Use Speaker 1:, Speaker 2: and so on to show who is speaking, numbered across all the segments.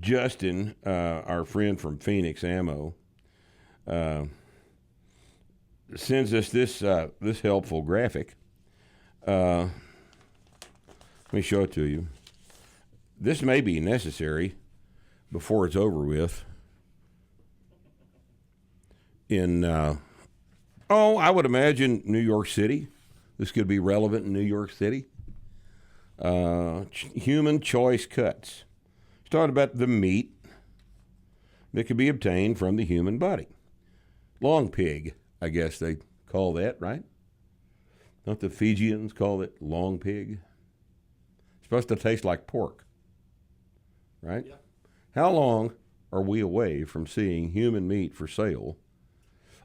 Speaker 1: Justin, our friend from Phoenix Ammo, sends us this helpful graphic. Let me show it to you. This may be necessary before it's over with. I would imagine New York City. This could be relevant in New York City. Human choice cuts. It's talking about the meat that can be obtained from the human body. Long pig, I guess they call that, right? Don't the Fijians call it long pig? It's supposed to taste like pork, right? Yeah. How long are we away from seeing human meat for sale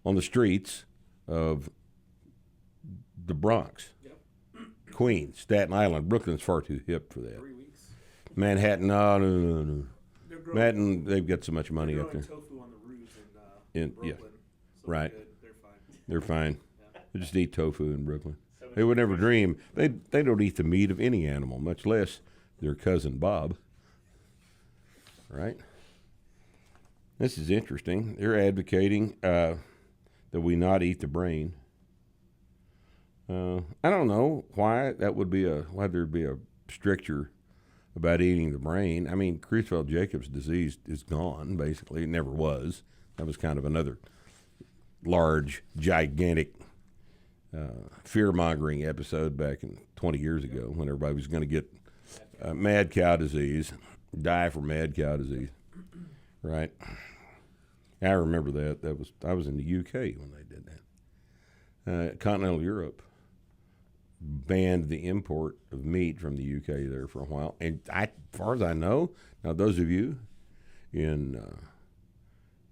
Speaker 1: on the streets of the Bronx? Yep. Queens, Staten Island, Brooklyn's far too hip for that.
Speaker 2: 3 weeks.
Speaker 1: Manhattan, no. Manhattan, they've got so much money up there.
Speaker 2: Tofu on the roofs in Brooklyn.
Speaker 1: Yeah, so right.
Speaker 2: They're fine.
Speaker 1: They're fine. Yeah. They just eat tofu in Brooklyn. They would never dream. They don't eat the meat of any animal, much less their cousin Bob. Right? This is interesting. They're advocating that we not eat the brain. I don't know why why there'd be a stricture about eating the brain. I mean, Creutzfeldt-Jacobs disease is gone, basically. It never was. That was kind of another large, gigantic fear-mongering episode back in 20 years ago when everybody was going to get mad cow disease, die from mad cow disease, right? I remember that. I was in the UK when they did that. Continental Europe banned the import of meat from the UK there for a while. And as far as I know, now those of you in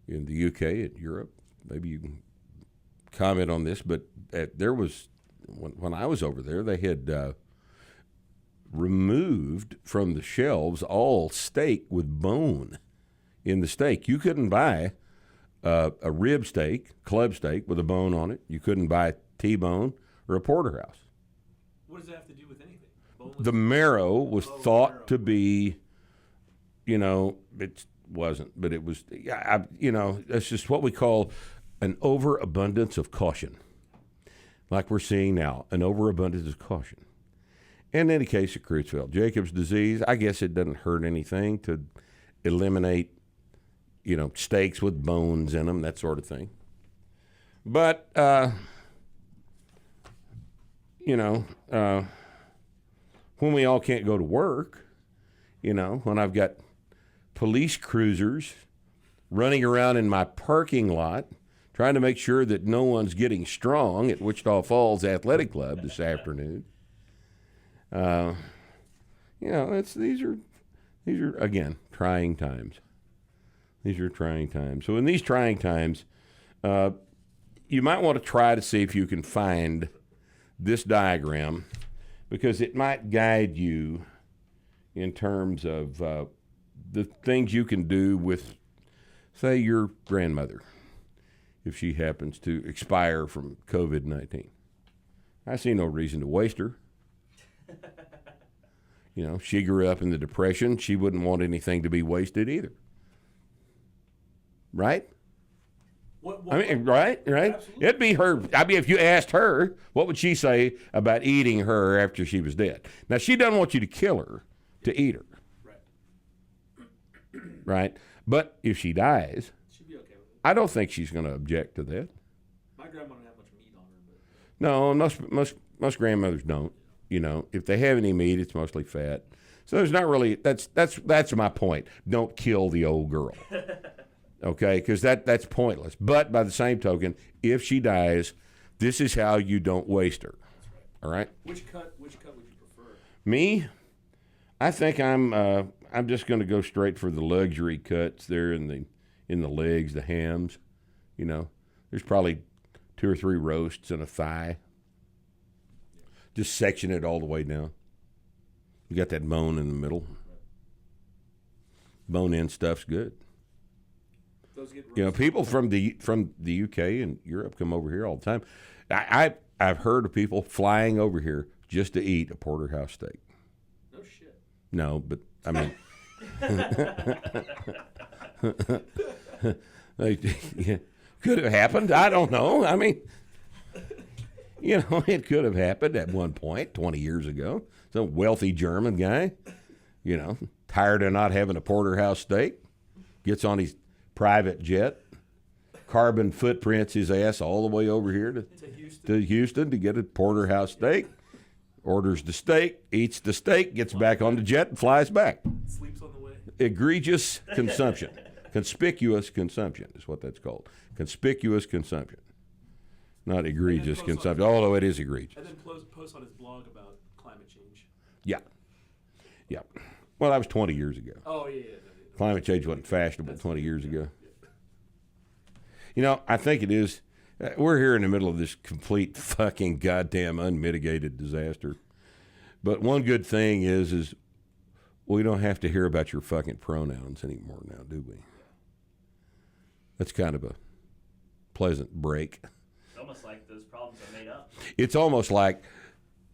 Speaker 1: the UK and Europe, maybe you can comment on this, but there was, when I was over there, they had removed from the shelves all steak with bone in the steak. You couldn't buy a rib steak, club steak with a bone on it. You couldn't buy T-bone or a porterhouse.
Speaker 2: What does that have to do with anything?
Speaker 1: The marrow was thought to be, it wasn't, but it was, that's just what we call an overabundance of caution. Like we're seeing now, an overabundance of caution. And in the case of Creutzfeldt-Jacobs disease, I guess it doesn't hurt anything to eliminate, steaks with bones in them, that sort of thing. But, when we all can't go to work, when I've got police cruisers running around in my parking lot trying to make sure that no one's getting strong at Wichita Falls Athletic Club this afternoon. These are again trying times. These are trying times. So in these trying times, you might want to try to see if you can find this diagram, because it might guide you in terms of the things you can do with, say, your grandmother if she happens to expire from COVID-19. I see no reason to waste her. She grew up in the Depression. She wouldn't want anything to be wasted either. Right? Right?
Speaker 2: Absolutely.
Speaker 1: It'd be her. If you asked her, what would she say about eating her after she was dead? Now, she doesn't want you to kill her to eat her. Right? But if she dies,
Speaker 2: she'd be okay with it.
Speaker 1: I don't think she's going to object to that.
Speaker 2: My grandma didn't have much meat on her, but
Speaker 1: no, most grandmothers don't. If they have any meat, it's mostly fat. So there's not really. That's my point. Don't kill the old girl. Okay, because that's pointless. But by the same token, if she dies, this is how you don't waste her.
Speaker 2: That's right.
Speaker 1: All right.
Speaker 2: Which cut would you prefer?
Speaker 1: Me, I think I'm just going to go straight for the luxury cuts there in the legs, the hams. There's probably 2 or 3 roasts and a thigh. Just section it all the way down. You got that bone in the middle. Bone-in stuff's good.
Speaker 2: Those get
Speaker 1: people from the UK and Europe come over here all the time. I've heard of people flying over here just to eat a porterhouse steak.
Speaker 2: No shit.
Speaker 1: No, but I mean, Yeah, could have happened. I don't know. I mean, it could have happened at one point 20 years ago. Some wealthy German guy, tired of not having a porterhouse steak, gets on his private jet, carbon footprints his ass all the way over here to Houston to get a porterhouse steak, orders the steak, eats the steak, gets back on the jet and flies back.
Speaker 2: Sleeps on the way.
Speaker 1: Egregious consumption. Conspicuous consumption is what that's called. Conspicuous consumption. Not egregious consumption, although it is egregious.
Speaker 2: And then post on his blog about climate change.
Speaker 1: Yeah. Yeah. Well, that was 20 years ago.
Speaker 2: Oh, yeah.
Speaker 1: Climate change wasn't fashionable 20 years ago. I think it is. We're here in the middle of this complete fucking goddamn unmitigated disaster. But one good thing is we don't have to hear about your fucking pronouns anymore now, do we? That's kind of a pleasant break.
Speaker 3: It's almost like those problems are made up.
Speaker 1: It's almost like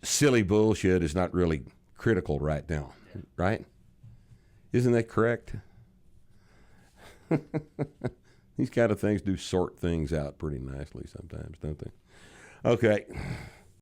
Speaker 1: silly bullshit is not really critical right now, right? Isn't that correct? These kind of things do sort things out pretty nicely sometimes, don't they? Okay.